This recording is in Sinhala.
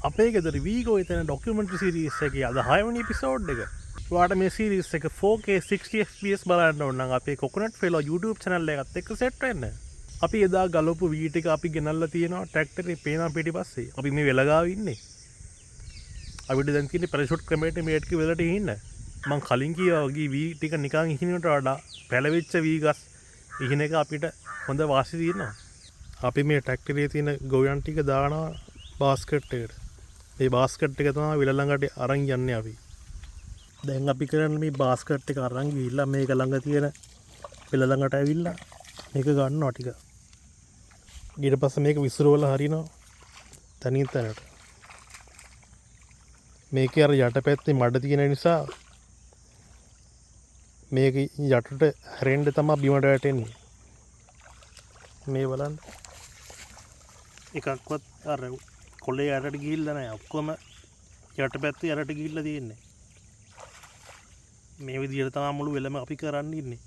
අපේ ගෙදර වීගෝ එතන ඩොකියුමන්ටරි සීරීස් එකේ අද 6 වෙනි එපිසෝඩ් එක. ඔයාලට මේ සීරීස් එක 4K 60 fps බලන්න ඕන නම් අපේ කොකොනට් ෆෙලෝ YouTube channel එකත් එක්ක සෙට් වෙන්න. අපි එදා ගලපු වී ටික අපි ගෙනල්ලා තියෙනවා ට්‍රැක්ටරේ පේනා පිටිපස්සේ. අපි මේ වෙලගාව ඉන්නේ. අපිට දැන් තියෙන්නේ පැරෂූට් ක්‍රමයට මේට් කි වෙලට ඉන්න. මං කලින් කිව්වා වගේ වී ටික නිකන් ඉහිනට වඩා පැලවිච්ච වී ගස් ඉහින එක අපිට හොඳ වාසි තියෙනවා. අපි මේ ට්‍රැක්ටරේ තියෙන ගොවියන් ටික දානවා බාස්කට් එකට. මේ බාස්කට් එක තමයි විල ළඟට අරන් යන්නේ අපි. දැන් අපි කරන්නේ මේ බාස්කට් එක අරන් ගිහිල්ලා මේක ළඟ තියෙන විල ළඟට ඇවිල්ලා මේක ගන්නවා ටික. ඊට පස්සේ මේක විසිරවලා හරිනවා තනින් තනට. මේකේ අර යටපැත්තේ මඩ තියෙන නිසා මේක යටට හැරෙන්න තමයි බිමට වැටෙන්නේ. මේ බලන්න. එකක්වත් අර කොලේ යටට ගිහිල්ලා නැහැ. ඔක්කොම යටපැත්තේ යටට ගිහිල්ලා තියෙන්නේ. මේ විදිහට තමයි මුළු වෙලම අපි කරන්න ඉන්නේ.